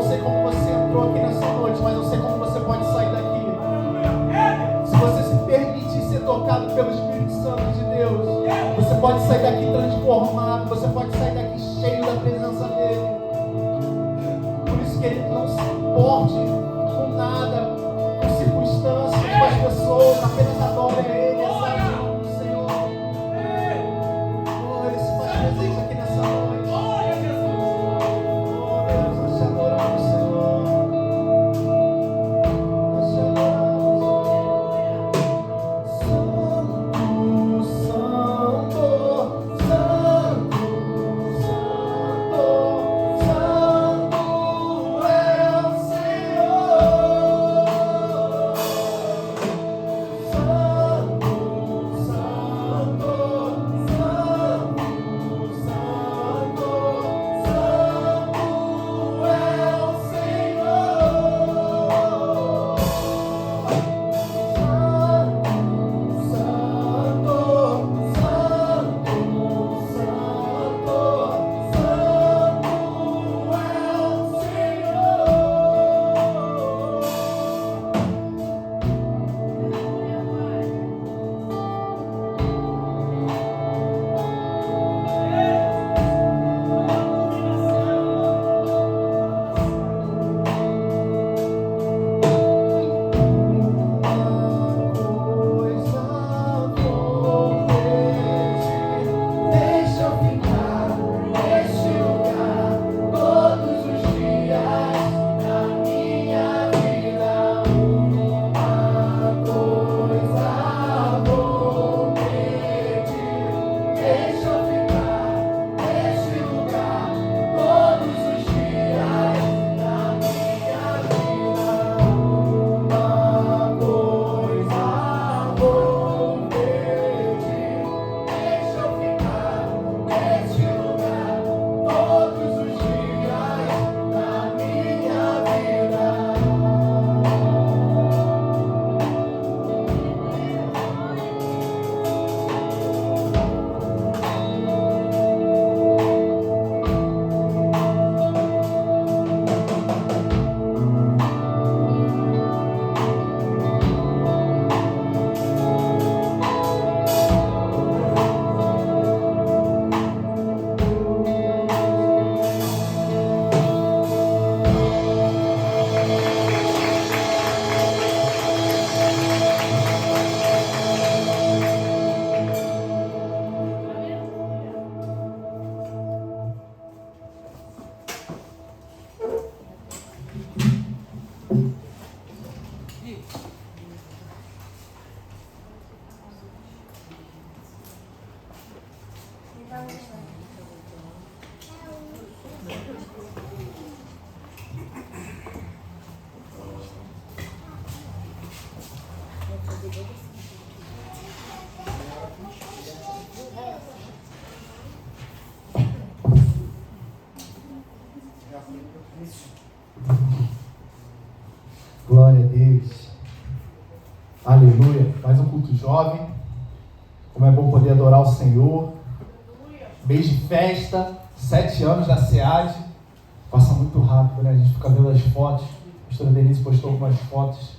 sei como você entrou aqui nessa noite, mas eu sei como você pode sair daqui. Se você se permitir ser tocado pelo Espírito Santo de Deus, você pode sair daqui transformado, você pode sair daqui cheio da presença dele. Por isso, querido, não se importe com nada, com circunstâncias, com as pessoas, apenas adore a Ele, exalte o Senhor. Oh, Ele se faz presente aqui nessa noite. Oh, Deus, nós te adoramos, Senhor. Nós te adoramos. Santo, Santo, Santo, Santo é o Senhor. Santo, Santo, Santo, Santo, Santo é o Glória a Deus. Aleluia. Mais um culto jovem. Como é bom poder adorar o Senhor. Mês de festa, 7 anos da SEAD. Passa muito rápido, né? A gente fica vendo as fotos. A pastora Denise postou algumas fotos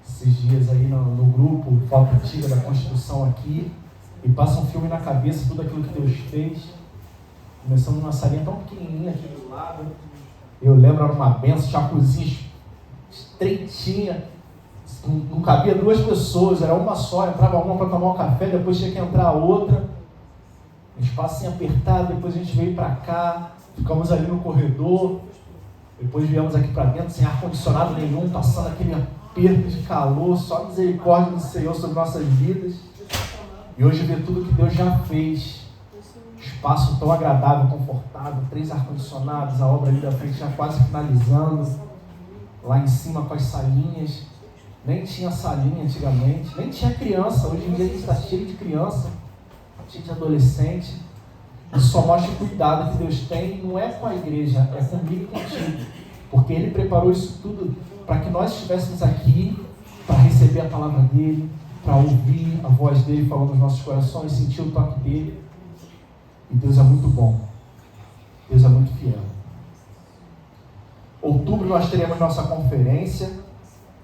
esses dias aí no grupo, foto antiga da Constituição aqui. E passa um filme na cabeça, tudo aquilo que Deus fez. Começamos numa salinha tão pequenininha aqui do lado. Eu lembro, era uma benção, tinha uma cozinha estreitinha. Não cabia 2 pessoas, era uma só. Entrava uma para tomar um café, depois tinha que entrar a outra. Um espacinho apertado, depois a gente veio para cá. Ficamos ali no corredor. Depois viemos aqui para dentro, sem ar-condicionado nenhum, passando aquele aperto de calor, só a misericórdia do Senhor sobre nossas vidas. E hoje ver tudo que Deus já fez. Espaço tão agradável, confortável, 3 ar-condicionados, a obra ali da frente já quase finalizando. Lá em cima com as salinhas. Nem tinha salinha antigamente, nem tinha criança. Hoje em dia a gente está cheio de criança, cheio de adolescente. Isso só mostra o cuidado que Deus tem, não é com a igreja, é comigo e contigo. Porque Ele preparou isso tudo para que nós estivéssemos aqui, para receber a palavra dEle, para ouvir a voz dEle falando nos nossos corações, sentir o toque dEle. E Deus é muito bom. Deus é muito fiel. Outubro nós teremos nossa conferência.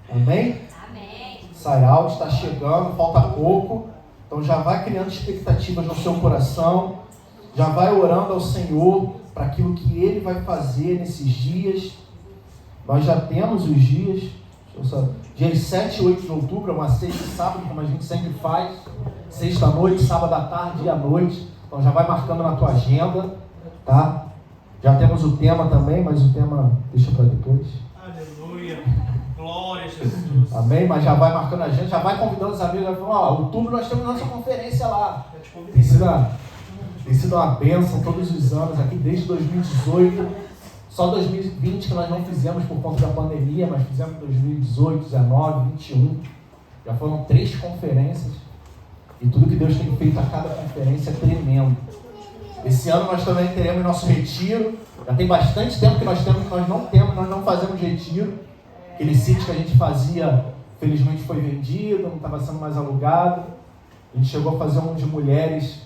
Amém? Amém. Sairal está chegando, falta pouco. Então já vai criando expectativas no seu coração. Já vai orando ao Senhor para aquilo que Ele vai fazer nesses dias. Nós já temos os dias. Dias 7 e 8 de outubro, uma sexta e sábado, como a gente sempre faz. Sexta-noite, sábado à tarde e à noite. Então já vai marcando na tua agenda, tá? Já temos o tema também, mas o tema deixa para depois. Aleluia. Glória a Jesus. Amém? Mas já vai marcando a gente, já vai convidando os amigos. Outubro nós temos nossa conferência lá. Tem sido uma bênção todos os anos aqui, desde 2018. Só 2020 que nós não fizemos por conta da pandemia, mas fizemos 2018, 19, 21. Já foram 3 conferências. E tudo que Deus tem feito a cada conferência é tremendo. Esse ano nós também teremos nosso retiro. Já tem bastante tempo que nós não fazemos retiro. Aquele sítio que a gente fazia, felizmente foi vendido, não estava sendo mais alugado. A gente chegou a fazer um de mulheres,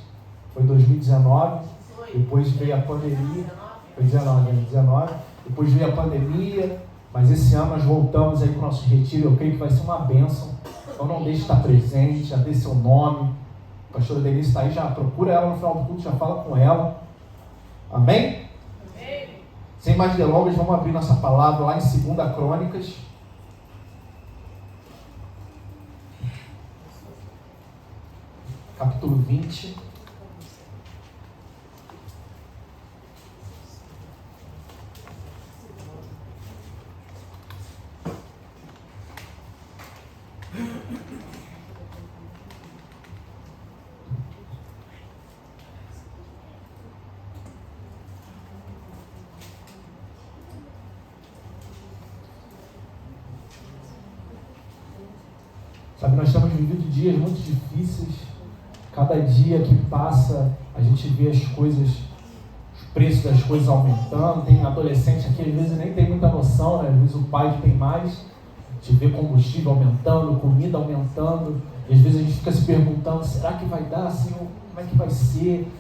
foi em 2019. Depois veio a pandemia. Foi 19. Depois veio a pandemia. Mas esse ano nós voltamos aí para o nosso retiro. Eu creio que vai ser uma bênção. Então não deixe de estar presente, já dê seu nome. A pastora Denise está aí, já procura ela no final do culto, já fala com ela. Amém? Amém. Sem mais delongas, vamos abrir nossa palavra lá em 2 Crônicas. Capítulo 20. Sabe, nós temos vivido dias muito difíceis. Cada dia que passa, a gente vê as coisas, os preços das coisas aumentando. Tem adolescente aqui, às vezes nem tem muita noção, né? Às vezes o pai que tem mais, a gente vê combustível aumentando, comida aumentando. E às vezes a gente fica se perguntando, será que vai dar, Senhor? Como é que vai ser?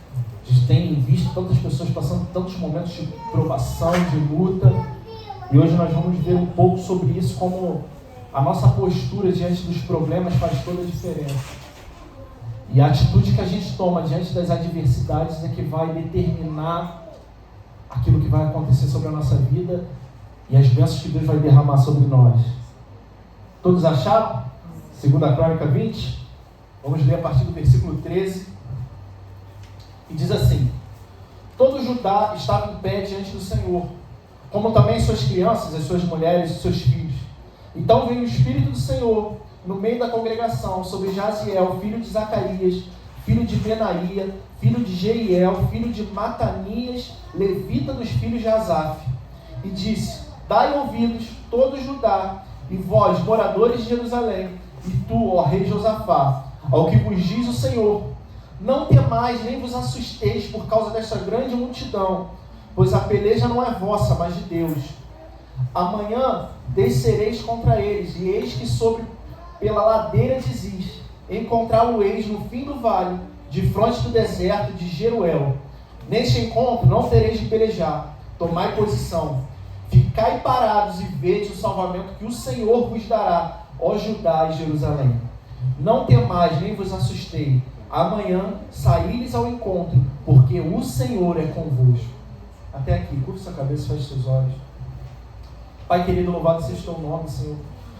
A gente tem visto tantas pessoas passando tantos momentos de provação, de luta. E hoje nós vamos ver um pouco sobre isso, como a nossa postura diante dos problemas faz toda a diferença. E a atitude que a gente toma diante das adversidades é que vai determinar aquilo que vai acontecer sobre a nossa vida e as bênçãos que Deus vai derramar sobre nós. Todos acharam? 2 Crônica 20? Vamos ler a partir do versículo 13. E diz assim: todo Judá estava em pé diante do Senhor, como também suas crianças, as suas mulheres e seus filhos. Então veio o Espírito do Senhor no meio da congregação sobre Jaziel, filho de Zacarias, filho de Benaía, filho de Jeiel, filho de Matanias, levita dos filhos de Asaf. E disse: dai ouvidos, todo Judá, e vós, moradores de Jerusalém, e tu, ó rei Josafá, ao que vos diz o Senhor: não temais nem vos assusteis por causa desta grande multidão, pois a peleja não é vossa, mas de Deus. Amanhã descereis contra eles, e eis que pela ladeira de Ziz encontrá-lo-eis no fim do vale, de fronte do deserto de Jeruel. Neste encontro não tereis de pelejar, tomai posição, ficai parados e vede o salvamento que o Senhor vos dará, ó Judá e Jerusalém. Não temais nem vos assustei, amanhã saí-lhes ao encontro, porque o Senhor é convosco. Até aqui, curva sua cabeça, feche seus olhos. Pai querido, louvado seja o teu nome, Senhor.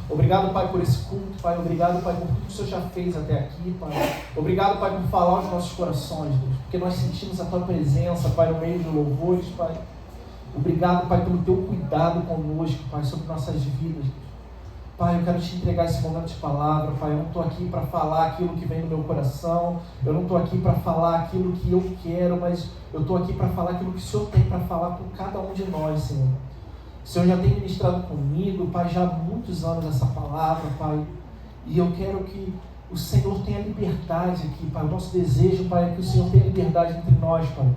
Obrigado, Pai, por esse culto, Pai. Obrigado, Pai, por tudo que o Senhor já fez até aqui, Pai. Obrigado, Pai, por falar aos nossos corações, Deus, porque nós sentimos a Tua presença, Pai, no meio de louvores, Pai. Obrigado, Pai, pelo Teu cuidado conosco, Pai, sobre nossas vidas. Pai, eu quero Te entregar esse momento de palavra, Pai. Eu não estou aqui para falar aquilo que vem no meu coração. Eu não estou aqui para falar aquilo que eu quero, mas eu estou aqui para falar aquilo que o Senhor tem para falar com cada um de nós, Senhor. O Senhor já tem ministrado comigo, Pai, já há muitos anos essa palavra, Pai. E eu quero que o Senhor tenha liberdade aqui, Pai. O nosso desejo, Pai, é que o Senhor tenha liberdade entre nós, Pai.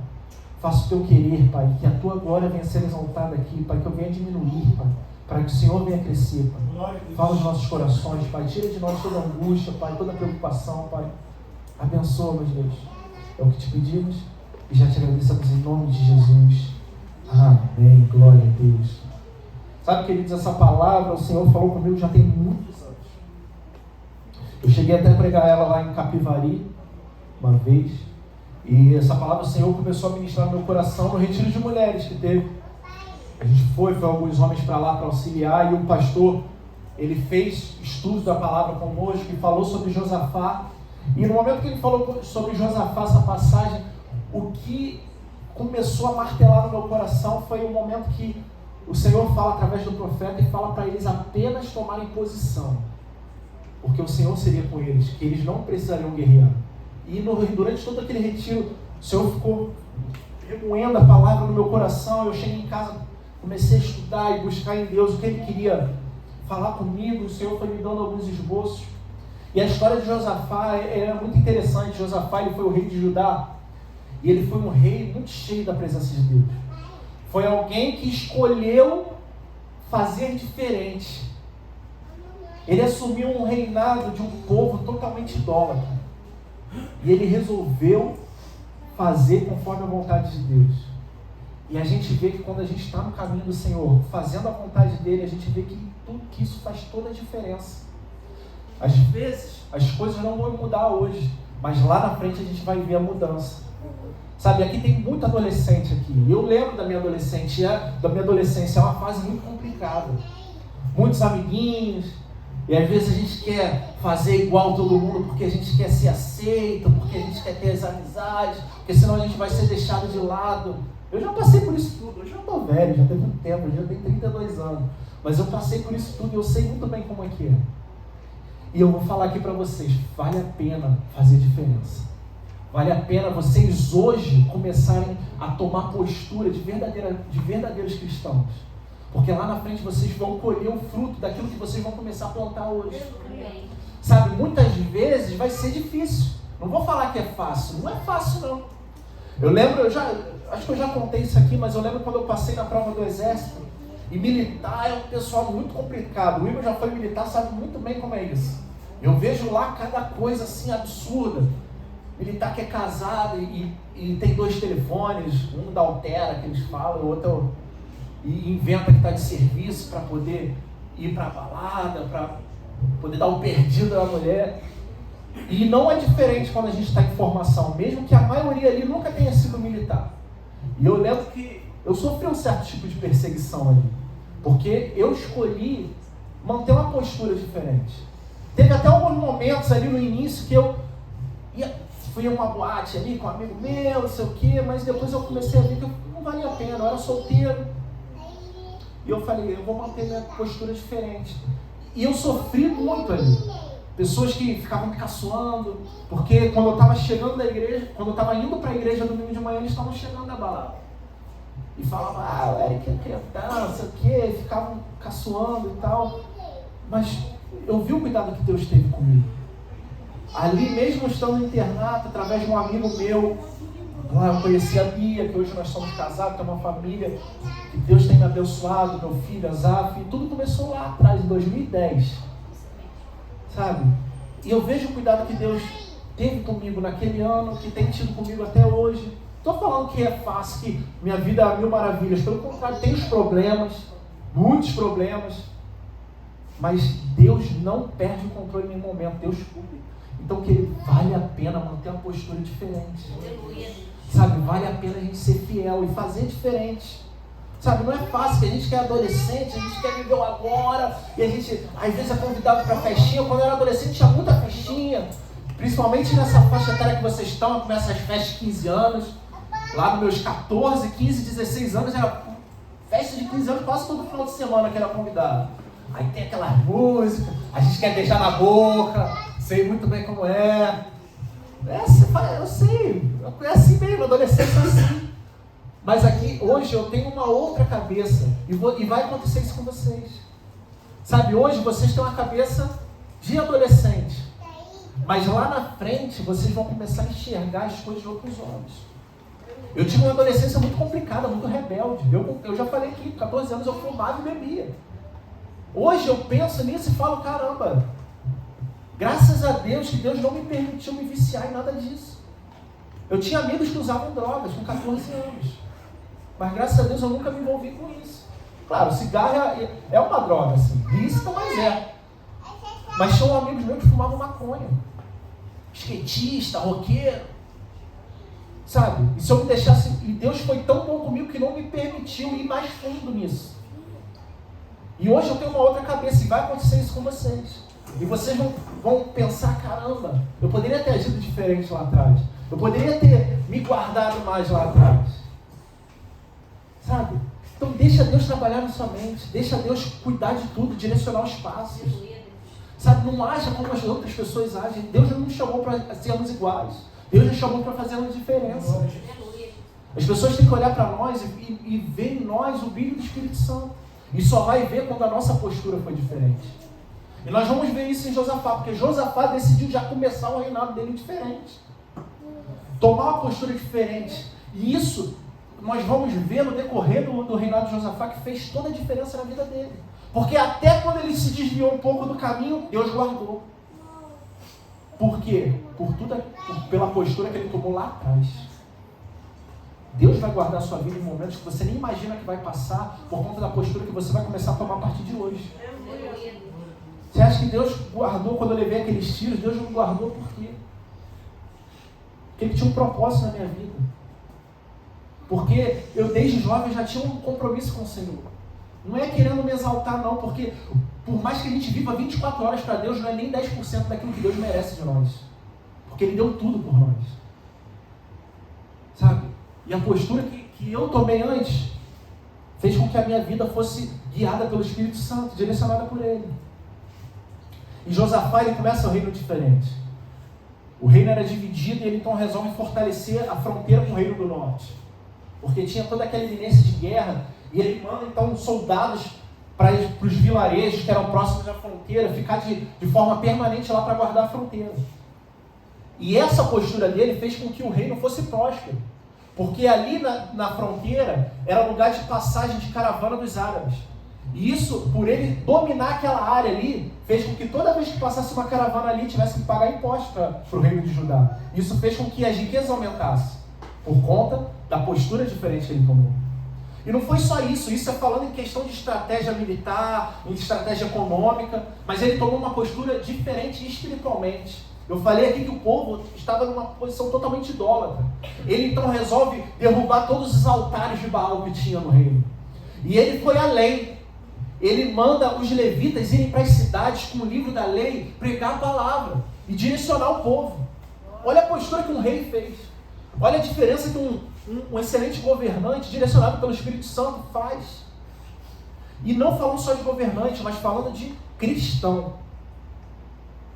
Faça o Teu querer, Pai. Que a Tua glória venha a ser exaltada aqui, Pai. Que eu venha diminuir, Pai. Para que o Senhor venha crescer, Pai. Fala os nossos corações, Pai. Tira de nós toda angústia, Pai. Toda preocupação, Pai. Abençoa, meu Deus. É o que te pedimos e já te agradecemos em nome de Jesus. Amém. Glória a Deus. Sabe, queridos, essa palavra o Senhor falou comigo já tem muitos anos. Eu cheguei até a pregar ela lá em Capivari, uma vez. E essa palavra o Senhor começou a ministrar no meu coração no retiro de mulheres que teve. A gente foi alguns homens para lá para auxiliar, e o pastor, ele fez estudos da palavra conosco e falou sobre Josafá. E no momento que ele falou sobre Josafá, essa passagem, o que começou a martelar no meu coração foi o momento que o Senhor fala através do profeta e fala para eles apenas tomarem posição, porque o Senhor seria com eles, que eles não precisariam guerrear. E durante todo aquele retiro, o Senhor ficou remoendo a palavra no meu coração. Eu cheguei em casa, comecei a estudar e buscar em Deus o que Ele queria falar comigo. O Senhor foi me dando alguns esboços. E a história de Josafá é muito interessante. Josafá, ele foi o rei de Judá, e ele foi um rei muito cheio da presença de Deus. Foi alguém que escolheu fazer diferente. Ele assumiu um reinado de um povo totalmente idólatra. E ele resolveu fazer conforme a vontade de Deus. E a gente vê que quando a gente está no caminho do Senhor, fazendo a vontade dele, a gente vê que isso faz toda a diferença. Às vezes, as coisas não vão mudar hoje, mas lá na frente a gente vai ver a mudança. Sabe, aqui tem muito adolescente aqui. Eu lembro da minha adolescência, é uma fase muito complicada. Muitos amiguinhos, e às vezes a gente quer fazer igual todo mundo porque a gente quer ser aceito, porque a gente quer ter as amizades, porque senão a gente vai ser deixado de lado. Eu já passei por isso tudo. Eu já estou velho, já tem muito tempo, eu já tenho 32 anos. Mas eu passei por isso tudo e eu sei muito bem como é que é. E eu vou falar aqui para vocês, vale a pena fazer diferença. Vale a pena vocês hoje começarem a tomar postura de verdadeiros cristãos. Porque lá na frente vocês vão colher o fruto daquilo que vocês vão começar a plantar hoje. Sabe, muitas vezes vai ser difícil. Não vou falar que é fácil, não é fácil não. Eu lembro, acho que eu já contei isso aqui, mas eu lembro quando eu passei na prova do exército. E militar é um pessoal muito complicado. O Igor já foi militar, sabe muito bem como é isso. Eu vejo lá cada coisa assim absurda. Militar que é casado e tem 2 telefones, um da altera que eles falam, o outro e inventa que está de serviço para poder ir para a balada, para poder dar um perdido na mulher. E não é diferente quando a gente está em formação, mesmo que a maioria ali nunca tenha sido militar. E eu lembro que eu sofri um certo tipo de perseguição ali, porque eu escolhi manter uma postura diferente. Teve até alguns momentos ali no início que eu fui a uma boate ali com um amigo meu, não sei o quê, mas depois eu comecei a ver que não valia a pena, eu era solteiro. E eu falei, eu vou manter minha postura diferente. E eu sofri muito ali. Pessoas que ficavam me caçoando, porque quando eu estava chegando da igreja, quando eu estava indo para a igreja domingo de manhã, eles estavam chegando da balada. E falavam, o Eric é crentão, não sei o quê, ficavam caçoando e tal. Mas eu vi o cuidado que Deus teve comigo. Ali mesmo estando no internato, através de um amigo meu, lá eu conheci a Bia, que hoje nós somos casados, temos uma família, que Deus tem me abençoado, meu filho, Azaf, e tudo começou lá atrás, em 2010, sabe? E eu vejo o cuidado que Deus teve comigo naquele ano, que tem tido comigo até hoje. Estou falando que é fácil, que minha vida é 1000 maravilhas, pelo contrário, tem os problemas, muitos problemas, mas Deus não perde o controle em nenhum momento, Deus cuida. Então, querido, vale a pena manter uma postura diferente. Sabe, vale a pena a gente ser fiel e fazer diferente. Sabe, não é fácil, que a gente que é adolescente, a gente quer viver o agora, e a gente, às vezes, é convidado para festinha. Quando eu era adolescente, tinha muita festinha, principalmente nessa faixa etária que vocês estão, começa as festas de 15 anos, lá nos meus 14, 15, 16 anos, era festa de 15 anos quase todo final de semana que era convidado. Aí tem aquelas músicas, a gente quer beijar na boca, sei muito bem como é. Eu sei, é assim mesmo, adolescência é assim. Mas aqui, hoje, eu tenho uma outra cabeça, e vai acontecer isso com vocês. Sabe, hoje vocês têm uma cabeça de adolescente, mas lá na frente, vocês vão começar a enxergar as coisas de outros olhos. Eu tive uma adolescência muito complicada, muito rebelde. Eu já falei aqui, com 14 anos eu fumava e bebia. Hoje eu penso nisso e falo, caramba, graças a Deus que Deus não me permitiu me viciar em nada disso. Eu tinha amigos que usavam drogas com 14 anos. Mas graças a Deus eu nunca me envolvi com isso. Claro, cigarro é uma droga, assim, lícita, mas é. Mas tinham amigos meus que fumavam maconha. Skatista, roqueiro. Sabe? E se eu me deixasse... E Deus foi tão bom comigo que não me permitiu ir mais fundo nisso. E hoje eu tenho uma outra cabeça e vai acontecer isso com vocês. E vocês vão pensar, caramba, eu poderia ter agido diferente lá atrás. Eu poderia ter me guardado mais lá atrás. Sabe? Então deixa Deus trabalhar na sua mente. Deixa Deus cuidar de tudo, direcionar os passos. Sabe? Não acha como as outras pessoas agem. Deus não nos chamou para sermos iguais. Deus nos chamou para fazermos diferença. As pessoas têm que olhar para nós e ver em nós o brilho do Espírito Santo. E só vai ver quando a nossa postura foi diferente. E nós vamos ver isso em Josafá, porque Josafá decidiu já começar o reinado dele diferente. Tomar uma postura diferente. E isso nós vamos ver no decorrer do reinado de Josafá, que fez toda a diferença na vida dele. Porque até quando ele se desviou um pouco do caminho, Deus guardou. Por quê? Pela postura que ele tomou lá atrás. Deus vai guardar a sua vida em momentos que você nem imagina que vai passar, por conta da postura que você vai começar a tomar a partir de hoje. Você acha que Deus guardou quando eu levei aqueles tiros? Deus não guardou por quê? Porque Ele tinha um propósito na minha vida. Porque eu desde jovem já tinha um compromisso com o Senhor. Não é querendo me exaltar não, porque por mais que a gente viva 24 horas para Deus, não é nem 10% daquilo que Deus merece de nós. Porque Ele deu tudo por nós. Sabe? E a postura que eu tomei antes fez com que a minha vida fosse guiada pelo Espírito Santo, direcionada por Ele. E Josafá, ele começa o reino diferente. O reino era dividido e ele então resolve fortalecer a fronteira com o reino do norte. Porque tinha toda aquela iminência de guerra e ele manda então soldados para os vilarejos que eram próximos da fronteira, ficar de forma permanente lá para guardar a fronteira. E essa postura dele fez com que o reino fosse próspero. Porque ali na fronteira era lugar de passagem de caravana dos árabes. E isso, por ele dominar aquela área ali, fez com que toda vez que passasse uma caravana ali, tivesse que pagar imposto para o reino de Judá. Isso fez com que as riquezas aumentassem, por conta da postura diferente que ele tomou. E não foi só isso, isso é falando em questão de estratégia militar, em estratégia econômica, mas ele tomou uma postura diferente espiritualmente. Eu falei aqui que o povo estava numa posição totalmente idólatra. Ele então resolve derrubar todos os altares de Baal que tinha no reino. E ele foi além. Ele manda os levitas irem para as cidades com o livro da lei, pregar a palavra e direcionar o povo. Olha a postura que um rei fez. Olha a diferença que um excelente governante, direcionado pelo Espírito Santo, faz. E não falando só de governante, mas falando de cristão.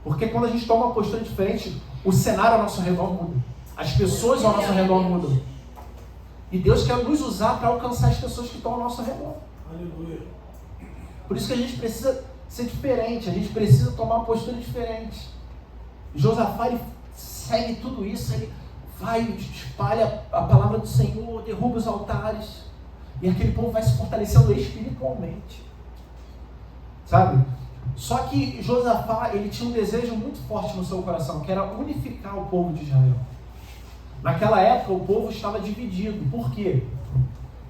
Porque quando a gente toma uma postura diferente, o cenário ao nosso redor muda. As pessoas ao nosso redor mudam. E Deus quer nos usar para alcançar as pessoas que estão ao nosso redor. Aleluia. Por isso que a gente precisa ser diferente, a gente precisa tomar uma postura diferente. Josafá, ele segue tudo isso, ele vai, espalha a palavra do Senhor, derruba os altares, e aquele povo vai se fortalecendo espiritualmente. Sabe? Só que Josafá, ele tinha um desejo muito forte no seu coração, que era unificar o povo de Israel. Naquela época, o povo estava dividido. Por quê?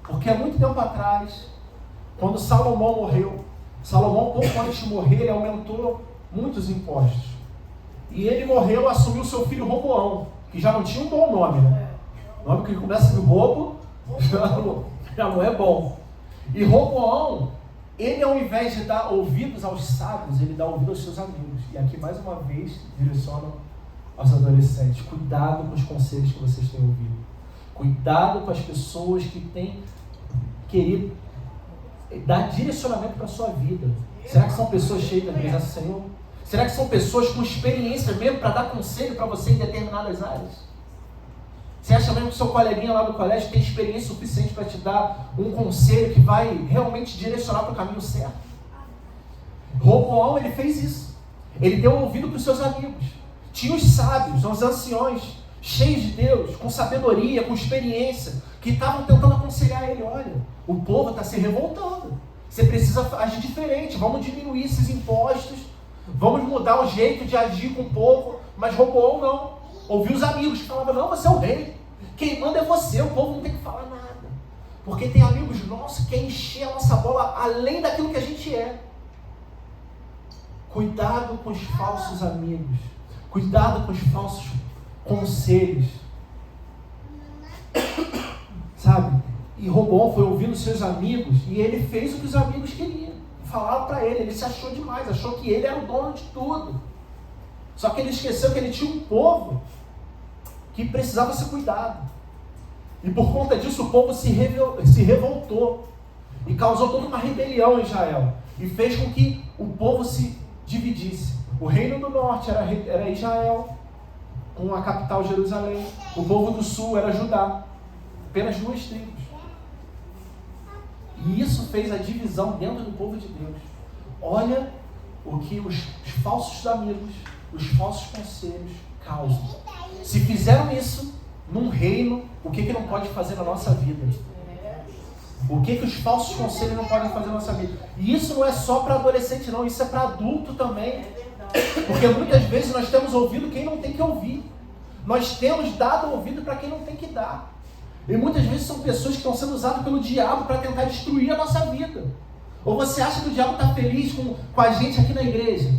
Porque há muito tempo atrás, quando Salomão morreu, Salomão, pouco antes de morrer, ele aumentou muitos impostos. E ele morreu, assumiu seu filho Roboão, que já não tinha um bom nome, né? O nome que começa de roubo, já não é bom. E Roboão, ele ao invés de dar ouvidos aos sábios, ele dá ouvido aos seus amigos. E aqui mais uma vez, direcionam aos adolescentes. Cuidado com os conselhos que vocês têm ouvido. Cuidado com as pessoas que têm querido dar direcionamento para a sua vida. Será que são pessoas cheias da presença do Senhor? Será que são pessoas com experiência mesmo para dar conselho para você em determinadas áreas? Você acha mesmo que o seu coleguinha lá do colégio tem experiência suficiente para te dar um conselho que vai realmente direcionar para o caminho certo? Roboão, ele fez isso. Ele deu ouvido para os seus amigos. Tinha os sábios, os anciões, cheios de Deus, com sabedoria, com experiência, que estavam tentando aconselhar ele. Olha, o povo está se revoltando. Você precisa agir diferente. Vamos diminuir esses impostos. Vamos mudar o jeito de agir com o povo. Mas Roboão não. Ouviu os amigos que falavam, não, você é o rei. Quem manda é você, o povo não tem que falar nada. Porque tem amigos nossos que querem encher a nossa bola além daquilo que a gente é. Cuidado com os falsos amigos. Cuidado com os falsos conselhos. Sabe? E Roboão foi ouvindo seus amigos e ele fez o que os amigos queriam. Falaram para ele se achou demais, achou que ele era o dono de tudo. Só que ele esqueceu que ele tinha um povo que precisava ser cuidado. E por conta disso o povo se revoltou e causou toda uma rebelião em Israel. E fez com que o povo se dividisse. O reino do norte era Israel, com a capital Jerusalém. O povo do sul era Judá. Apenas 2 tribos. E isso fez a divisão dentro do povo de Deus. Olha o que os falsos amigos, os falsos conselhos causam. Se fizeram isso num reino, o que não pode fazer na nossa vida? O que os falsos conselhos não podem fazer na nossa vida? E isso não é só para adolescente não, isso é para adulto também. Porque muitas vezes nós temos ouvido quem não tem que ouvir. Nós temos dado ouvido para quem não tem que dar. E muitas vezes são pessoas que estão sendo usadas pelo diabo para tentar destruir a nossa vida. Ou você acha que o diabo está feliz com a gente aqui na igreja,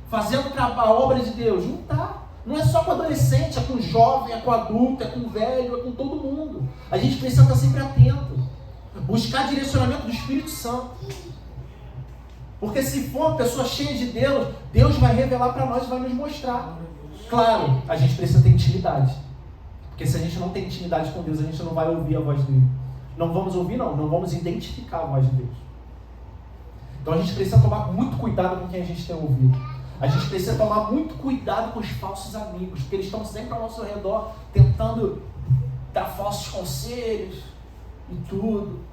fazendo a obra de Deus? Não está. Não é só com adolescente, é com jovem, é com adulto, é com velho, é com todo mundo. A gente precisa estar sempre atento. Buscar direcionamento do Espírito Santo. Porque se for uma pessoa cheia de Deus, Deus vai revelar para nós e vai nos mostrar. Claro, a gente precisa ter intimidade. Porque se a gente não tem intimidade com Deus, a gente não vai ouvir a voz dele. Não vamos ouvir, não vamos identificar a voz de Deus. Então a gente precisa tomar muito cuidado com quem a gente tem ouvido. A gente precisa tomar muito cuidado com os falsos amigos, porque eles estão sempre ao nosso redor, tentando dar falsos conselhos e tudo.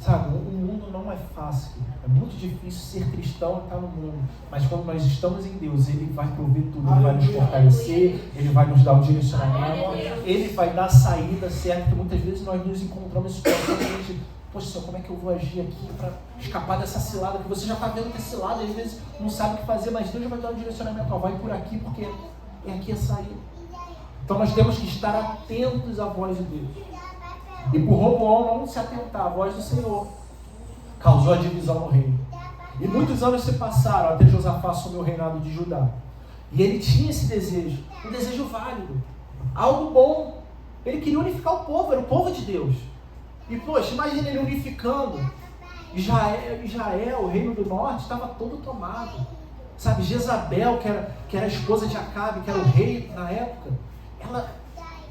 Sabe, o mundo não é fácil. É muito difícil ser cristão e estar no mundo. Mas quando nós estamos em Deus, Ele vai prover tudo. Ele vai nos fortalecer, Ele vai nos dar um direcionamento, Ele vai dar a saída certa. Porque muitas vezes nós nos encontramos em situações que a gente, poxa, só como é que eu vou agir aqui para escapar dessa cilada? Que você já está vendo que é cilada, às vezes não sabe o que fazer, mas Deus já vai dar um direcionamento. Ó, vai por aqui, porque é aqui a saída. Então nós temos que estar atentos à voz de Deus. E por Roboão não se atentar à voz do Senhor, causou a divisão no reino. E muitos anos se passaram até Josafá assumir o reinado de Judá. E ele tinha esse desejo, um desejo válido, algo bom. Ele queria unificar o povo, era o povo de Deus. E poxa, imagina ele unificando. Israel, o reino do norte, estava todo tomado. Sabe, Jezabel, que era a esposa de Acabe, que era o rei na época, ela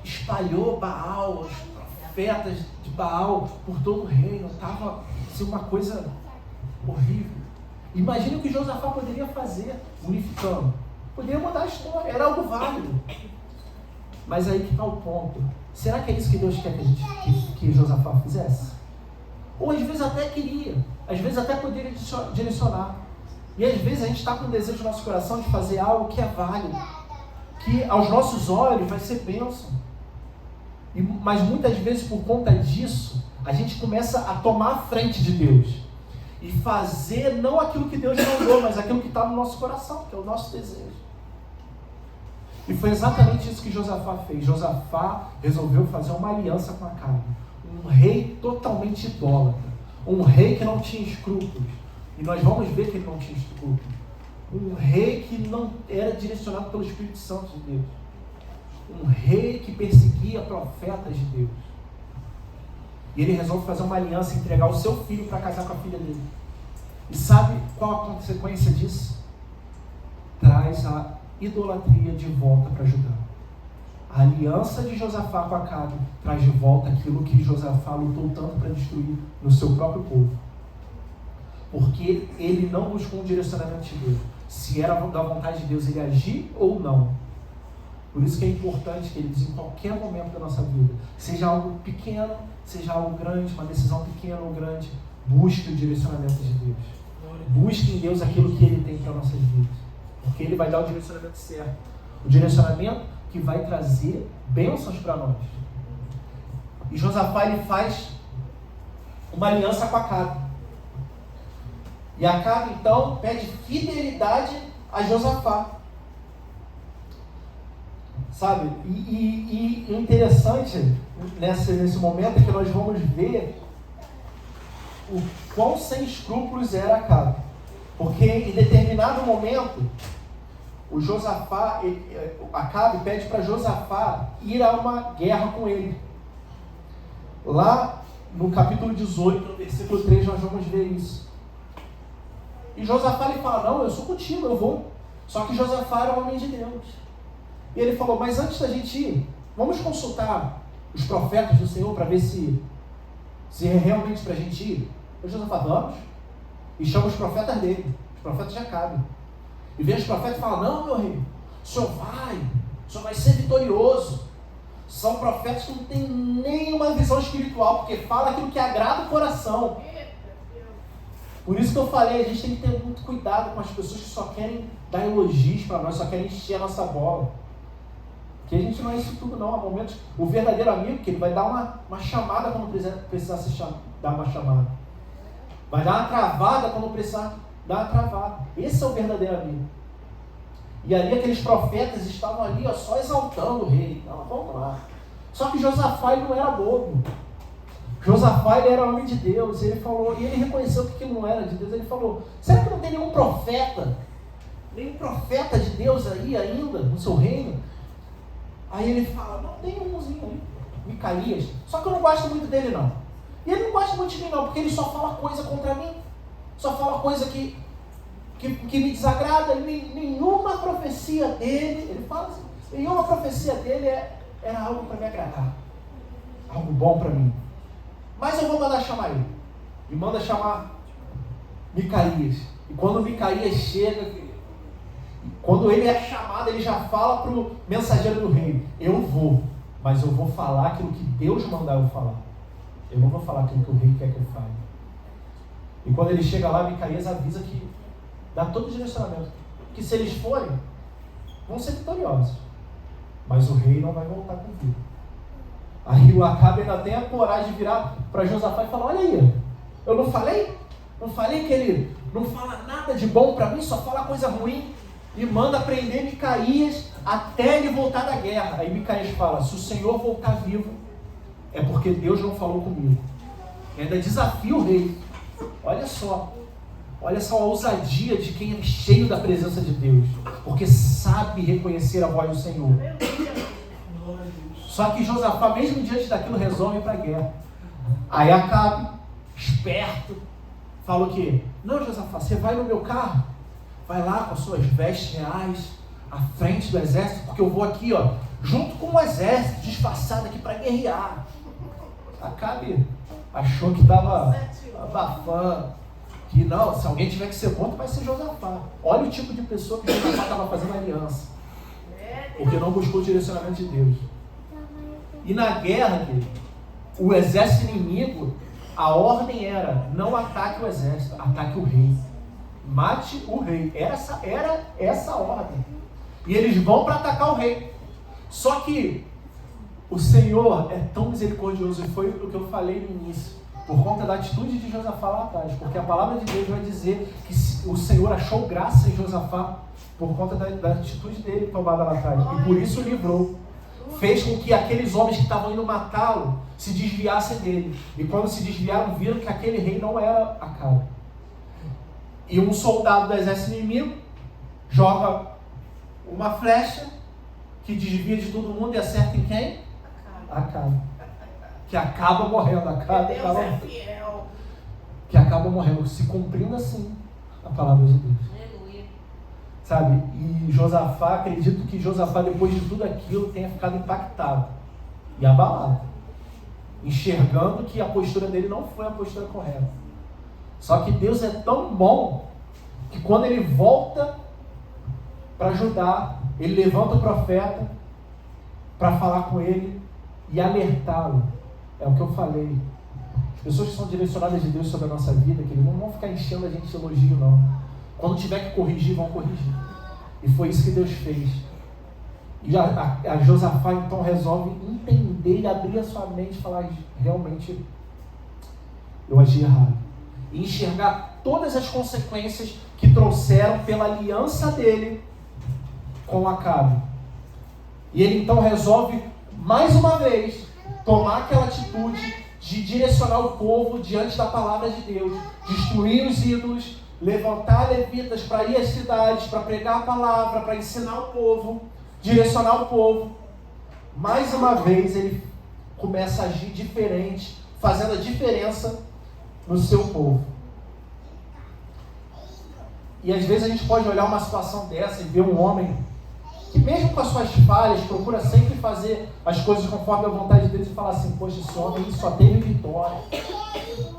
espalhou Baal, os profetas de Baal por todo o reino. Estava assim, uma coisa horrível. Imagina o que Josafá poderia fazer unificando. Poderia mudar a história, era algo válido. Mas aí que está o ponto. Será que é isso que Deus quer que Josafá fizesse? Ou às vezes até queria, às vezes até poderia direcionar. E às vezes a gente está com um desejo no nosso coração de fazer algo que é válido, que aos nossos olhos vai ser bênção. Mas muitas vezes por conta disso, a gente começa a tomar a frente de Deus e fazer não aquilo que Deus mandou, mas aquilo que está no nosso coração, que é o nosso desejo. E foi exatamente isso que Josafá fez. Josafá resolveu fazer uma aliança com Acabe, um rei totalmente idólatra, um rei que não tinha escrúpulos. E nós vamos ver que ele não tinha escrúpulos. Um rei que não era direcionado pelo Espírito Santo de Deus. Um rei que perseguia profetas de Deus. E ele resolve fazer uma aliança e entregar o seu filho para casar com a filha dele. E sabe qual a consequência disso? Traz a idolatria de volta para Judá. A aliança de Josafá com Acabe traz de volta aquilo que Josafá lutou tanto para destruir no seu próprio povo. Porque ele não buscou um direcionamento de Deus. Se era da vontade de Deus ele agir ou não. Por isso que é importante, queridos, em qualquer momento da nossa vida, seja algo pequeno, seja algo grande, uma decisão pequena ou grande, busque o direcionamento de Deus. Busque em Deus aquilo que Ele tem para nossas vidas. Porque Ele vai dar o direcionamento certo. O direcionamento que vai trazer bênçãos para nós. E Josafá, ele faz uma aliança com Acabe. E Acabe, então, pede fidelidade a Josafá. Sabe? E interessante nesse momento é que nós vamos ver o quão sem escrúpulos era Acabe. Porque em determinado momento, o Josafá, Acabe pede para Josafá ir a uma guerra com ele. Lá no capítulo 18, no versículo 3, nós vamos ver isso. E Josafá lhe fala, não, eu sou contigo, eu vou. Só que Josafá era um homem de Deus. E ele falou, mas antes da gente ir, vamos consultar os profetas do Senhor para ver se é realmente para a gente ir. E Josafá, vamos. E chama os profetas dele, os profetas de Acabe. E vem os profetas e fala, não, meu rei, o senhor vai ser vitorioso. São profetas que não têm nenhuma visão espiritual, porque fala aquilo que agrada o coração. Por isso que eu falei, a gente tem que ter muito cuidado com as pessoas que só querem dar elogios para nós, só querem encher a nossa bola. Porque a gente não é isso tudo não, há momentos, o verdadeiro amigo, que ele vai dar uma chamada quando precisar dar uma chamada. Vai dar uma travada quando precisar dar uma travada. Esse é o verdadeiro amigo. E ali aqueles profetas estavam ali, ó, só exaltando o rei. Não, vamos lá. Só que Josafá ele não era bobo. Josafá ele era homem de Deus. Ele falou, e ele reconheceu que aquilo não era de Deus. Ele falou, será que não tem nenhum profeta de Deus aí ainda no seu reino? Aí ele fala, não, tem umzinho aí, Micaías. Só que eu não gosto muito dele não. E ele não gosta muito de mim não, porque ele só fala coisa contra mim. Só fala coisa que me desagrada. Nenhuma profecia dele, ele fala assim, nenhuma profecia dele era algo para me agradar. Algo bom para mim. Mas eu vou mandar chamar ele. E manda chamar Micaías. E quando Micaías chega, quando ele é chamado, ele já fala para o mensageiro do rei, eu vou, mas eu vou falar aquilo que Deus mandar eu falar. Eu não vou falar aquilo que o rei quer que eu fale. E quando ele chega lá, Micaías avisa que dá todo o direcionamento, que se eles forem, vão ser vitoriosos, mas o rei não vai voltar com vida. Aí o Acabe ainda tem a coragem de virar para Josafá e falar, olha aí, eu não falei? Não falei que ele não fala nada de bom para mim, só fala coisa ruim? E manda prender Micaías até ele voltar da guerra. Aí Micaías fala, se o Senhor voltar vivo, é porque Deus não falou comigo. E ainda desafia o rei. Olha só a ousadia de quem é cheio da presença de Deus, porque sabe reconhecer a voz do Senhor. Só que Josafá, mesmo diante daquilo, resolve ir para a guerra. Aí Acabe, esperto, fala o quê? Não, Josafá, você vai no meu carro, vai lá com as suas vestes reais, à frente do exército, porque eu vou aqui, ó, junto com o exército, disfarçado aqui para guerrear. Acabe achou que estava abafando, que não, se alguém tiver que ser bom, vai ser Josafá. Olha o tipo de pessoa que Josafá estava fazendo aliança, porque não buscou o direcionamento de Deus. E na guerra, o exército inimigo, a ordem era, não ataque o exército, ataque o rei. Mate o rei. Era essa a ordem. E eles vão para atacar o rei. Só que o Senhor é tão misericordioso, e foi o que eu falei no início, por conta da atitude de Josafá lá atrás, porque a palavra de Deus vai dizer que o Senhor achou graça em Josafá por conta da atitude dele tomada lá atrás, e por isso o livrou. Fez com que aqueles homens que estavam indo matá-lo se desviassem dele, e quando se desviaram, viram que aquele rei não era Acabe. E um soldado do exército inimigo joga uma flecha que desvia de todo mundo e acerta em quem? Acabe. Que acaba morrendo. Que acaba morrendo, se cumprindo assim a palavra de Deus. Aleluia. Sabe? E Josafá, acredito que Josafá, depois de tudo aquilo, tenha ficado impactado e abalado, enxergando que a postura dele não foi a postura correta. Só que Deus é tão bom que quando ele volta para Judá, ele levanta o profeta para falar com ele e alertá-lo. É o que eu falei. As pessoas que são direcionadas de Deus sobre a nossa vida, que eles não vão ficar enchendo a gente de elogio, não. Quando tiver que corrigir, vão corrigir. E foi isso que Deus fez. E a Josafá então resolve entender e abrir a sua mente e falar, realmente eu agi errado. E enxergar todas as consequências que trouxeram pela aliança dele com Acabe. E ele então resolve mais uma vez tomar aquela atitude de direcionar o povo diante da palavra de Deus, destruir os ídolos, levantar levitas para ir às cidades, para pregar a palavra, para ensinar o povo, direcionar o povo. Mais uma vez ele começa a agir diferente, fazendo a diferença no seu povo. E às vezes a gente pode olhar uma situação dessa e ver um homem que mesmo com as suas falhas, procura sempre fazer as coisas conforme a vontade de Deus e falar assim, poxa, esse homem só teve vitória.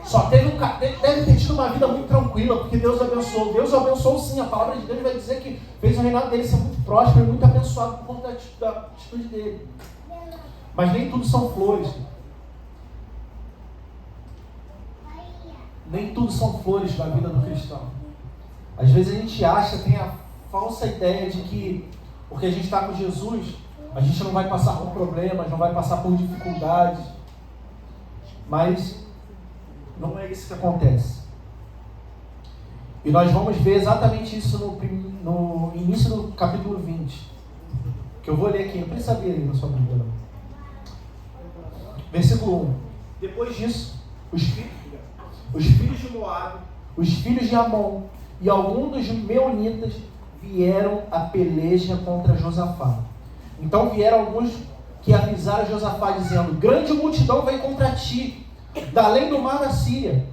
Só teve deve ter tido uma vida muito tranquila, porque Deus abençoou. Deus abençoou sim, a palavra de Deus vai dizer que fez o reinado dele ser muito próspero e muito abençoado por conta da atitude dele. Mas nem tudo são flores. Nem tudo são flores na vida do cristão. Às vezes a gente acha, tem a falsa ideia de que porque a gente está com Jesus, a gente não vai passar por problemas, não vai passar por dificuldades. Mas não é isso que acontece. E nós vamos ver exatamente isso no início do capítulo 20. Que eu vou ler aqui, não precisa ver aí na sua Bíblia não. Versículo 1. Depois disso, os filhos de Moabe, os filhos de Amon e alguns dos meunitas vieram a peleja contra Josafá. Então vieram alguns que avisaram Josafá, dizendo: grande multidão vem contra ti, da além do mar da Síria.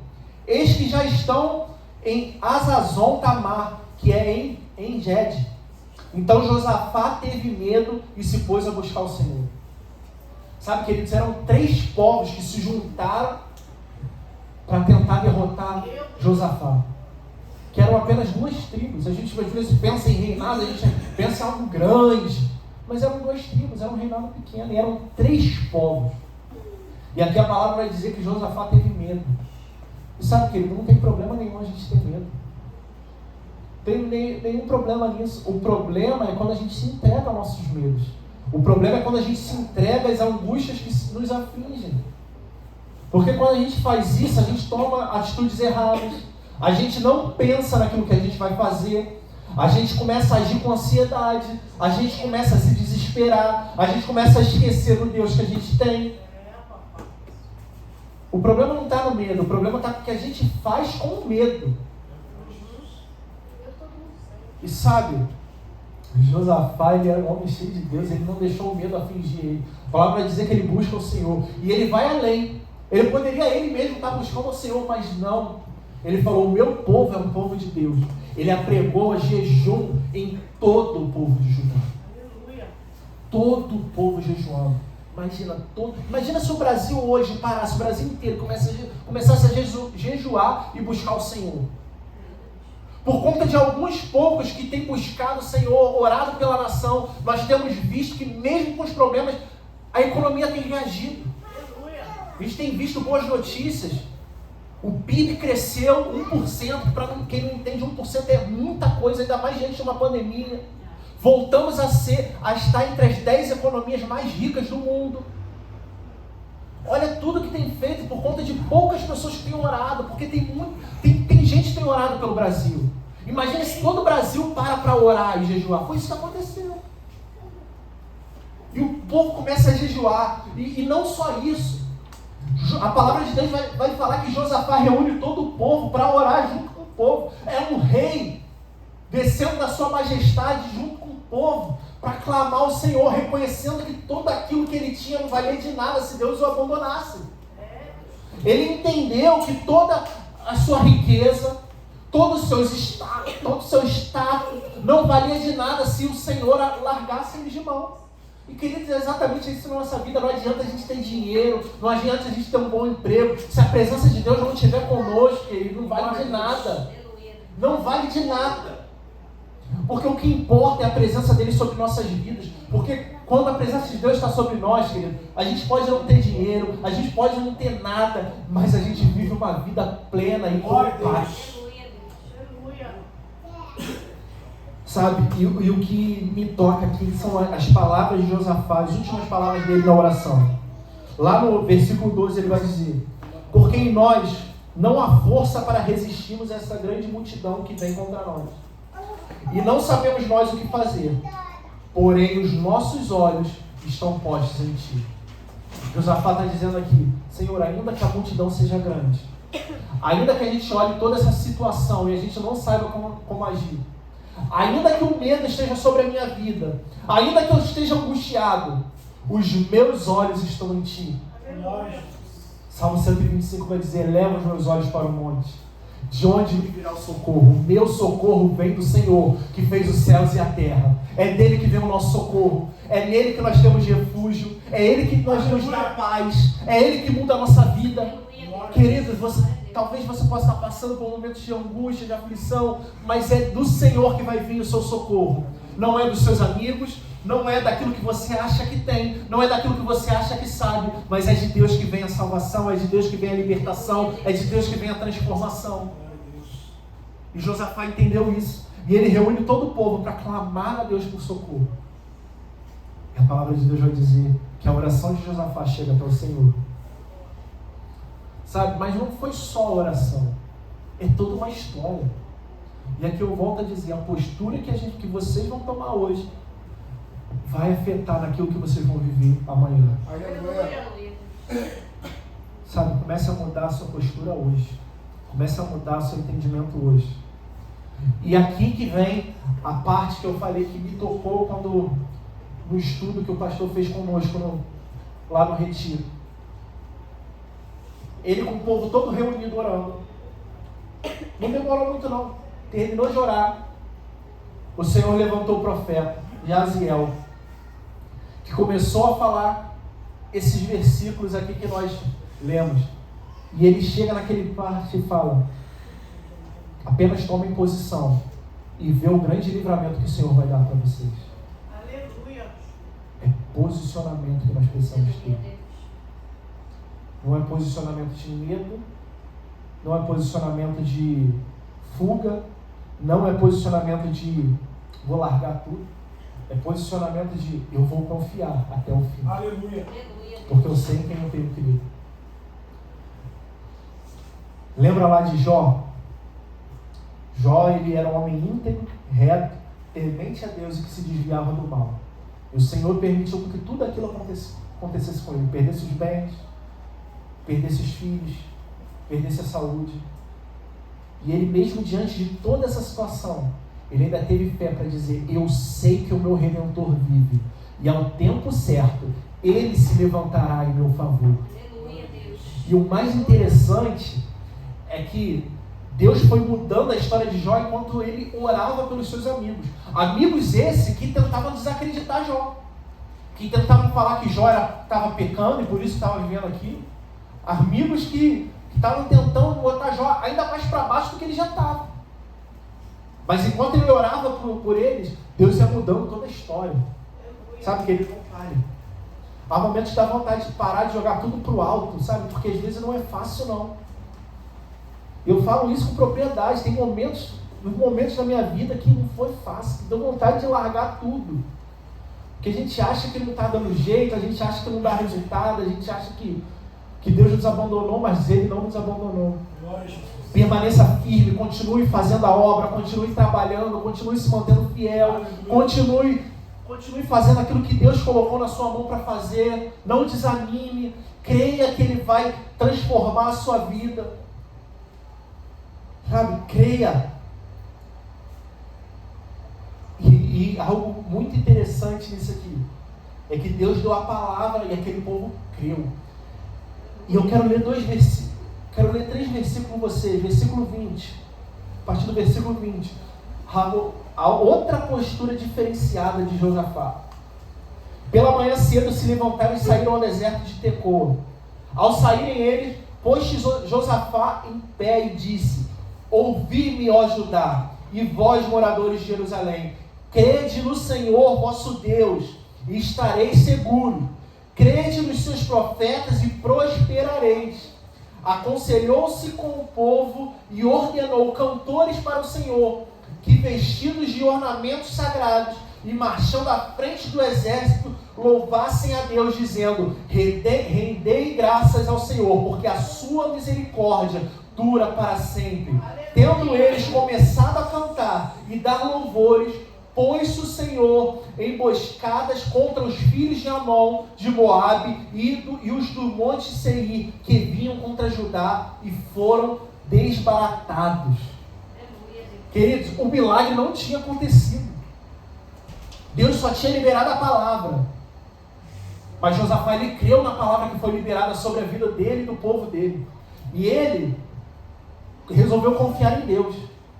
Eis que já estão em Azazon Tamar, que é em Engedi. Então Josafá teve medo e se pôs a buscar o Senhor. Sabe, queridos, eram 3 povos que se juntaram para tentar derrotar Josafá. Que eram apenas 2 tribos. A gente às vezes pensa em reinado, a gente pensa em algo grande. Mas eram 2 tribos, era um reinado pequeno. E eram 3 povos. E aqui a palavra vai dizer que Josafá teve medo. E sabe, querido, não tem problema nenhum a gente ter medo. Tem nenhum problema nisso. O problema é quando a gente se entrega aos nossos medos. O problema é quando a gente se entrega às angústias que nos afligem. Porque quando a gente faz isso, a gente toma atitudes erradas. A gente não pensa naquilo que a gente vai fazer. A gente começa a agir com ansiedade. A gente começa a se desesperar. A gente começa a esquecer do Deus que a gente tem. O problema não está no medo. O problema está no que a gente faz com o medo. E sabe, Josafá, ele era um homem cheio de Deus. Ele não deixou o medo afligir ele. A palavra vai dizer que ele busca o Senhor. E ele vai além. Ele poderia ele mesmo estar buscando o Senhor, mas não. Ele falou: o meu povo é um povo de Deus. Ele apregou jejum em todo o povo de Judá. Todo o povo jejuando. Imagina se o Brasil hoje parasse, o Brasil inteiro começasse a jejuar e buscar o Senhor. Por conta de alguns poucos que têm buscado o Senhor, orado pela nação, nós temos visto que mesmo com os problemas, a economia tem reagido. A gente tem visto boas notícias. O PIB cresceu 1%, para quem não entende, 1% é muita coisa, ainda mais diante de uma pandemia. Voltamos a estar entre as 10 economias mais ricas do mundo. Olha tudo que tem feito por conta de poucas pessoas que têm orado, porque tem gente que tem orado pelo Brasil. Imagina se todo o Brasil para orar e jejuar. Foi isso que aconteceu. E o povo começa a jejuar. E não só isso. A palavra de Deus vai falar que Josafá reúne todo o povo para orar junto com o povo. É um rei descendo da sua majestade junto com o povo para clamar ao Senhor, reconhecendo que tudo aquilo que ele tinha não valia de nada se Deus o abandonasse. Ele entendeu que toda a sua riqueza, todo o seu status não valia de nada se o Senhor largasse ele de mão. E queridos, é exatamente isso na nossa vida. Não adianta a gente ter dinheiro, não adianta a gente ter um bom emprego, se a presença de Deus não estiver conosco, querido, não vale de nada. Não vale de nada. Porque o que importa é a presença dele sobre nossas vidas. Porque quando a presença de Deus está sobre nós, querido, a gente pode não ter dinheiro, a gente pode não ter nada, mas a gente vive uma vida plena e com paz. Sabe, e o que me toca aqui são as palavras de Josafá, as últimas palavras dele na oração. Lá no versículo 12 ele vai dizer: porque em nós não há força para resistirmos a essa grande multidão que vem contra nós. E não sabemos nós o que fazer, porém os nossos olhos estão postos em ti. Josafá está dizendo aqui: Senhor, ainda que a multidão seja grande, ainda que a gente olhe toda essa situação e a gente não saiba como agir, ainda que o medo esteja sobre a minha vida, ainda que eu esteja angustiado, os meus olhos estão em Ti. Salmo 125 vai dizer: leva os meus olhos para o monte, de onde me virá o socorro? O meu socorro vem do Senhor, que fez os céus e a terra. É dele que vem o nosso socorro, é nele que nós temos refúgio, é ele que nós nos dá paz, é ele que muda a nossa vida. Queridos, talvez você possa estar passando por momentos de angústia, de aflição, mas é do Senhor que vai vir o seu socorro. Não é dos seus amigos, não é daquilo que você acha que tem, não é daquilo que você acha que sabe, mas é de Deus que vem a salvação, é de Deus que vem a libertação, é de Deus que vem a transformação. E Josafá entendeu isso, e ele reúne todo o povo para clamar a Deus por socorro. E a palavra de Deus vai dizer que a oração de Josafá chega até o Senhor. Sabe, mas não foi só a oração, é toda uma história. E aqui eu volto a dizer, a postura que vocês vão tomar hoje vai afetar naquilo que vocês vão viver amanhã. Sabe, comece a mudar a sua postura hoje. Comece a mudar o seu entendimento hoje. E aqui que vem a parte que eu falei que me tocou quando no estudo que o pastor fez conosco lá no retiro. Ele com o povo todo reunido orando. Não demorou muito não. Terminou de orar. O Senhor levantou o profeta Jaziel, que começou a falar esses versículos aqui que nós lemos. E ele chega naquele parte e fala: apenas tomem posição e vê o grande livramento que o Senhor vai dar para vocês. Aleluia. É posicionamento que nós precisamos ter. Não é posicionamento de medo, não é posicionamento de fuga, não é posicionamento de vou largar tudo. É posicionamento de eu vou confiar até o fim. Aleluia. Porque eu sei em quem eu tenho que ir. Lembra lá de Jó? Jó, ele era um homem íntegro, reto, temente a Deus e que se desviava do mal. E o Senhor permitiu que tudo aquilo acontecesse com ele. Perdesse os bens, perdesse os filhos, perdesse a saúde. E ele mesmo diante de toda essa situação, ele ainda teve fé para dizer: eu sei que o meu Redentor vive, e ao tempo certo, ele se levantará em meu favor. Aleluia, Deus. E o mais interessante é que Deus foi mudando a história de Jó enquanto ele orava pelos seus amigos. Amigos esses que tentavam desacreditar Jó, que tentavam falar que Jó estava pecando e por isso estava vivendo aquilo. Amigos que estavam tentando botar Jó ainda mais para baixo do que ele já estava. Mas enquanto ele orava por eles, Deus ia mudando toda a história. Sabe, que ele não pare. Há momentos que dá vontade de parar de jogar tudo para o alto, sabe? Porque às vezes não é fácil não. Eu falo isso com propriedade. Tem momentos da minha vida que não foi fácil, que deu vontade de largar tudo. Porque a gente acha que não está dando jeito, a gente acha que não dá resultado, a gente acha que Deus nos abandonou, mas Ele não nos abandonou. Permaneça firme, continue fazendo a obra, continue trabalhando, continue se mantendo fiel, continue fazendo aquilo que Deus colocou na sua mão para fazer. Não desanime, creia que Ele vai transformar a sua vida. Sabe, creia. E algo muito interessante nisso aqui é que Deus deu a palavra e aquele povo creu. E eu quero ler 3 versículos com vocês. Versículo 20. A partir do versículo 20. A outra postura diferenciada de Josafá. Pela manhã cedo se levantaram e saíram ao deserto de Tecoa. Ao saírem eles, pôs-se Josafá em pé e disse: ouvi-me, ó Judá, e vós, moradores de Jerusalém, crede no Senhor vosso Deus, e estareis seguros. Crede nos seus profetas e prosperareis. Aconselhou-se com o povo e ordenou cantores para o Senhor, que vestidos de ornamentos sagrados e marchando à frente do exército, louvassem a Deus, dizendo: rendei graças ao Senhor, porque a sua misericórdia dura para sempre. Tendo eles começado a cantar e dar louvores, pôs-se o Senhor emboscadas contra os filhos de Amon, de Moabe e os do monte Seir, que vinham contra Judá, e foram desbaratados. Queridos, o milagre não tinha acontecido. Deus só tinha liberado a palavra. Mas Josafá, ele creu na palavra que foi liberada sobre a vida dele e do povo dele. E ele resolveu confiar em Deus.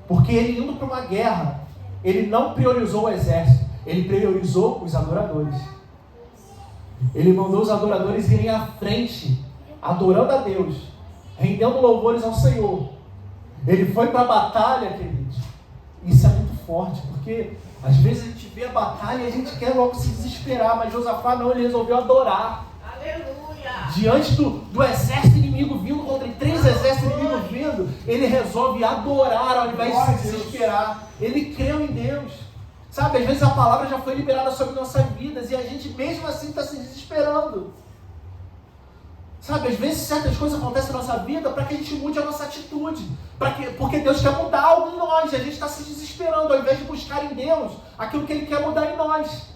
Porque ele indo para uma guerra, ele não priorizou o exército, ele priorizou os adoradores. Ele mandou os adoradores irem à frente, adorando a Deus, rendendo louvores ao Senhor. Ele foi para a batalha, queridos. Isso é muito forte, porque às vezes a gente vê a batalha e a gente quer logo se desesperar, mas Josafá não, ele resolveu adorar. Aleluia! Diante do exército inimigo vindo, contra 3 exércitos inimigos vindo, ele resolve adorar ao invés de se desesperar. Ele creu em Deus. Sabe, às vezes a palavra já foi liberada sobre nossas vidas e a gente mesmo assim está se desesperando. Sabe, às vezes certas coisas acontecem na nossa vida para que a gente mude a nossa atitude. Porque Deus quer mudar algo em nós e a gente está se desesperando ao invés de buscar em Deus aquilo que Ele quer mudar em nós.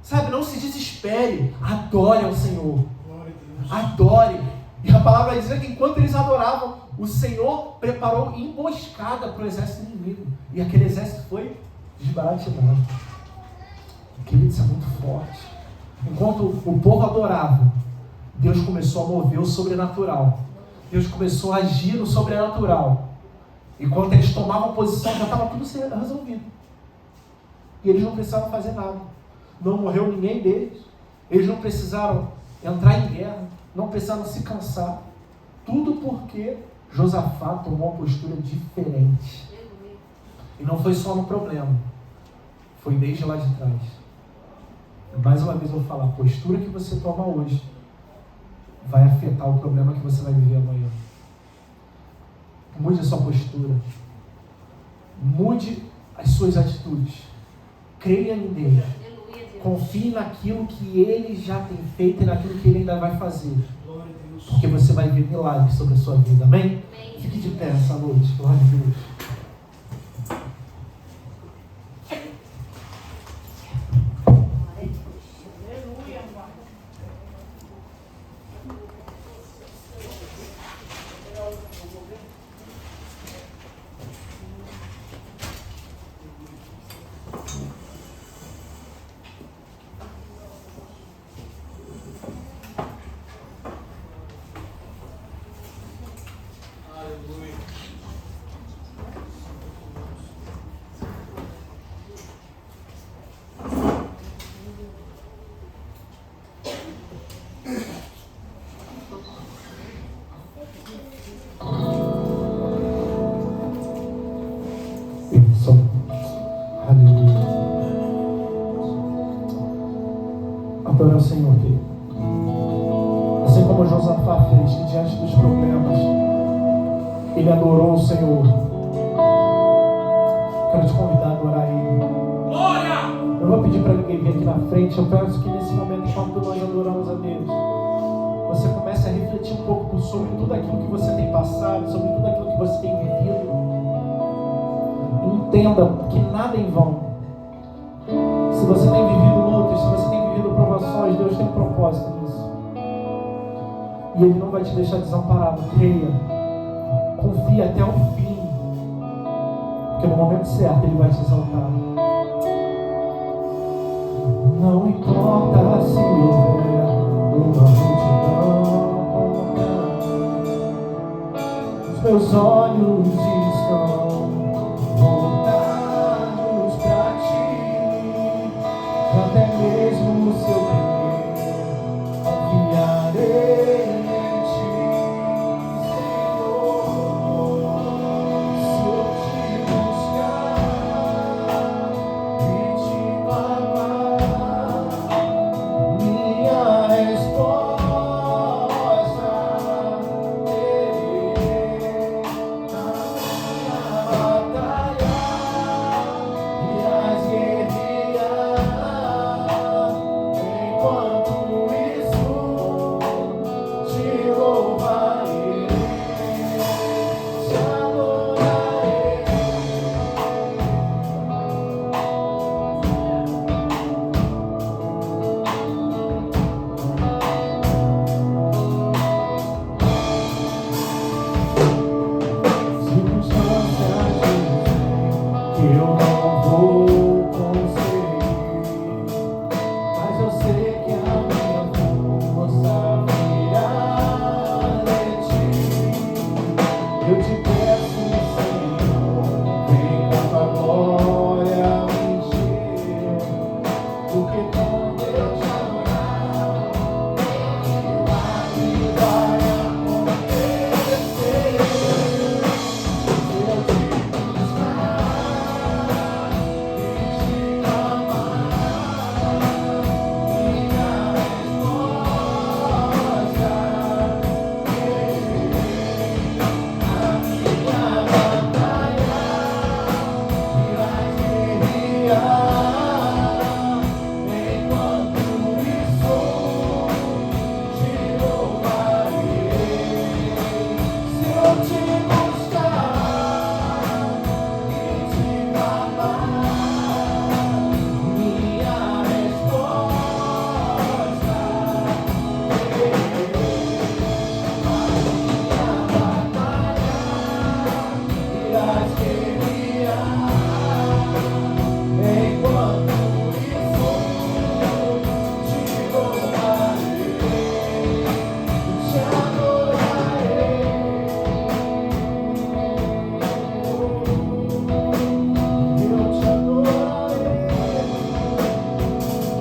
Sabe, não se desespere, adore ao Senhor. Adore. E a palavra vai dizer que enquanto eles adoravam, o Senhor preparou emboscada para o exército inimigo. E aquele exército foi desbaratinado. Querido, isso é muito forte. Enquanto o povo adorava, Deus começou a mover o sobrenatural. Deus começou a agir no sobrenatural. Enquanto eles tomavam posição, já estava tudo resolvido. E eles não precisaram fazer nada. Não morreu ninguém deles. Eles não precisaram entrar em guerra. Não precisaram se cansar. Tudo porque Josafá tomou uma postura diferente. E não foi só no problema. Foi desde lá de trás. Mais uma vez eu vou falar. A postura que você toma hoje vai afetar o problema que você vai viver amanhã. Mude a sua postura. Mude as suas atitudes. Creia em Deus. Confie naquilo que Ele já tem feito e naquilo que Ele ainda vai fazer. Porque você vai ver milagres sobre a sua vida. Amém? Fique de pé essa noite. Glória a Deus. Adore ao Senhor, querido. Assim como Josafá fez, que diante dos problemas ele adorou o Senhor. Quero te convidar a adorar Ele. Glória! Eu vou pedir para ninguém vir aqui na frente. Eu peço que nesse momento, enquanto nós adoramos a Deus, você comece a refletir um pouco sobre tudo aquilo que você tem passado, sobre tudo aquilo que você tem vivido. Entenda que nada é em vão. Se você tem vivido lutas, se você tem vivido provações, Deus tem um propósito nisso. E Ele não vai te deixar desamparado. Creia. Confie até o fim. Porque no momento certo Ele vai te exaltar. Não importa se houver uma multidão, os meus olhos estão voltados para Ti. Até mesmo se eu temer, confiarei em Ti, Senhor. Se eu te buscar e te clamar, minha resposta terei. eu não vou conseguir, mas eu sei que a minha força virá de ti. Eu te peço, Senhor, vem com a tua glória me encher, porque quando eu te adorar, milagre vai acontecer. Eu te buscar e te clamar, minha resposta a minha batalha irás guerrear, enquanto isso te louvarei. Se eu te buscar e te clamar, minha resposta irás guerrear, enquanto isso te louvarei, te adorarei. Eu te adorarei.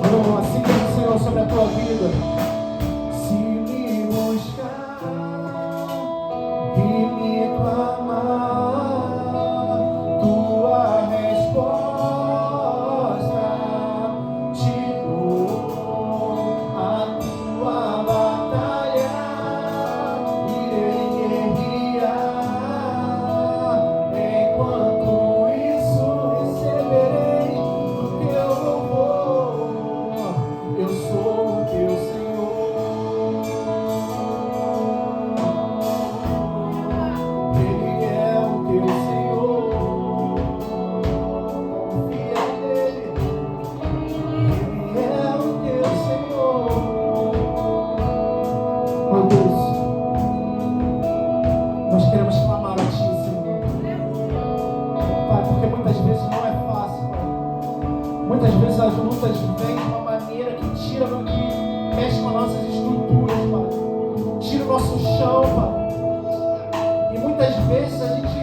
Oh, assim como o Senhor sobre a tua vida. Se me buscar e me clamar, tua resposta te dou. A tua batalha irei guerrear, enquanto isso receberei do teu louvor. Eu sou o teu Senhor. Ele é o teu Senhor. Confia nele. Ele é o teu Senhor. Oh Deus, nós queremos clamar a ti, Senhor. Pai, porque muitas vezes não é fácil, Pai. Muitas vezes as lutas vêm de uma maneira que tira, que mexe com as nossas estruturas, Pai. Tira o nosso chão, Pai. E muitas vezes a gente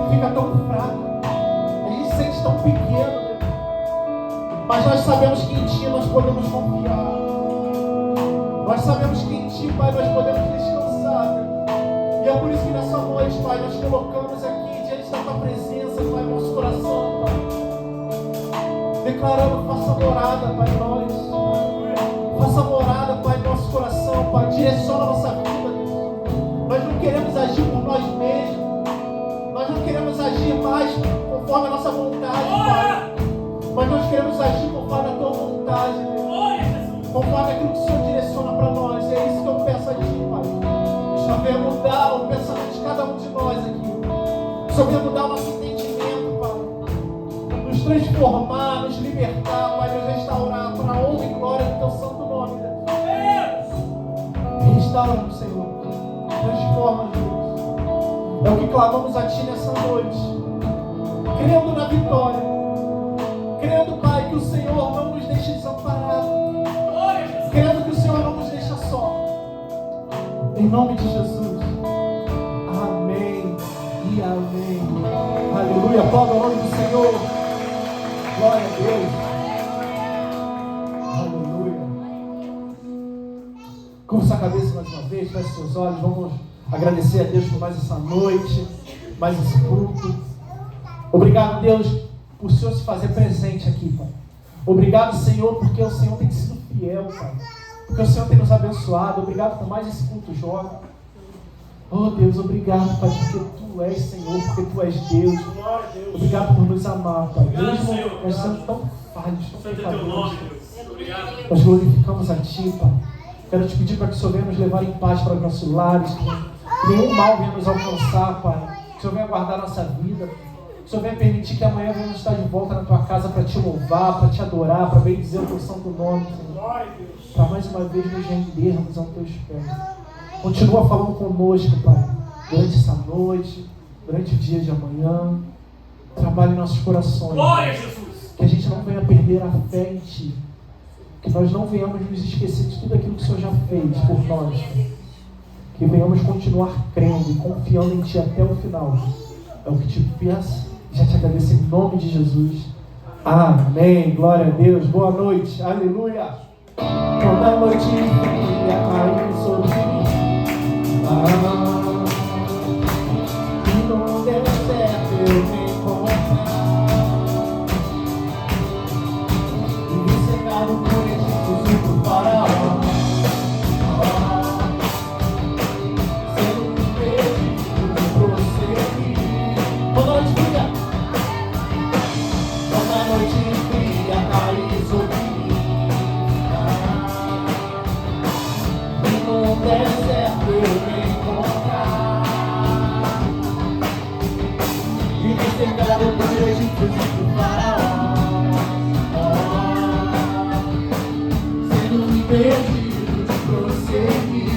fica tão fraco, a gente se sente tão pequeno, Deus. Mas nós sabemos que em Ti nós podemos confiar. Nós sabemos que em Ti, Pai, nós podemos descansar, Deus. E é por isso que nessa noite, Pai, nós colocamos aqui diante da Tua presença, Pai, nosso coração, Pai. Declarando, faça morada, Pai, em nós. Faça morada, Pai, em nosso coração, Pai. Direciona a nossa vida, Deus. Nós não queremos agir por nós mesmos. Nós não queremos agir mais conforme a nossa vontade, Pai. Mas nós queremos agir conforme a Tua vontade, Deus. Conforme aquilo que o Senhor direciona para nós. E é isso que eu peço a Ti, Pai. O Senhor venha mudar o pensamento de cada um de nós aqui. O Senhor venha mudar o nosso entendimento, Pai. Nos transformar, nos libertar, Pai, nos restaurar para a honra e glória do Teu santo nome, Deus. Restaura-nos, Senhor. Transforma-nos, Deus. É o que clamamos a Ti nessa noite. Crendo na vitória. Crendo, Pai, que o Senhor não nos deixa desamparados. Crendo que o Senhor não nos deixa só. Em nome de Jesus. Amém e amém. Aleluia. Aplauda o nome do Senhor. Glória a Deus. Aleluia. Curva sua cabeça mais uma vez, feche seus olhos. Vamos agradecer a Deus por mais essa noite, mais esse culto. Obrigado, Deus, por o Senhor se fazer presente aqui, Pai. Obrigado, Senhor, porque o Senhor tem sido fiel, Pai. Porque o Senhor tem nos abençoado. Obrigado por mais esse culto jovem. Oh, Deus, obrigado, Pai, porque Tu és Senhor, porque Tu és Deus. Obrigado por nos amar, Pai. Mesmo nós somos tão falhos, tão pecadores. Nós glorificamos a Ti, Pai. Quero Te pedir para que o Senhor venha nos levar em paz para os nossos lares. Que nenhum mal venha nos alcançar, Pai. Que o Senhor venha guardar a nossa vida. Que o Senhor venha permitir que amanhã venhamos estar de volta na Tua casa para Te louvar, para Te adorar, para bendizer o Teu santo nome, Senhor. Para mais uma vez nos rendermos aos Teus pés. Continua falando conosco, Pai, durante essa noite, durante o dia de amanhã. Trabalha trabalhe em nossos corações. Glória a Jesus. Que a gente não venha perder a fé em Ti. Que nós não venhamos nos esquecer de tudo aquilo que o Senhor já fez por nós. Que venhamos continuar crendo e confiando em Ti até o final. É o que te peço e já te agradeço em nome de Jesus. Amém. Glória a Deus. Boa noite. Aleluia. Toda noite fria caiu sobre mim. E não deu certo eu me encontrar. E me cercado por egípcios e por faraó. Sendo impedido de prosseguir. Toda noite fria. Toda noite fria caiu sobre mim. E no deserto eu me encontrar. E me cercado por egípcios e por faraó. Sendo impedido de prosseguir.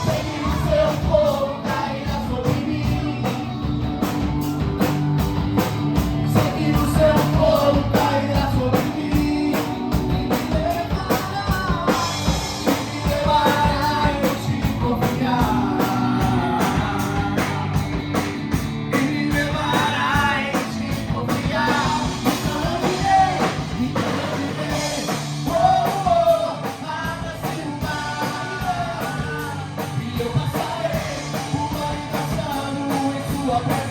Sei que o seu fogo cairá sobre mim. Sei que o seu fogo cairá sobre mim. E me levará eu te confiar. E me levará eu te confiar. Me caminhei, nada se mudar. E eu passarei o ano passado em sua presença.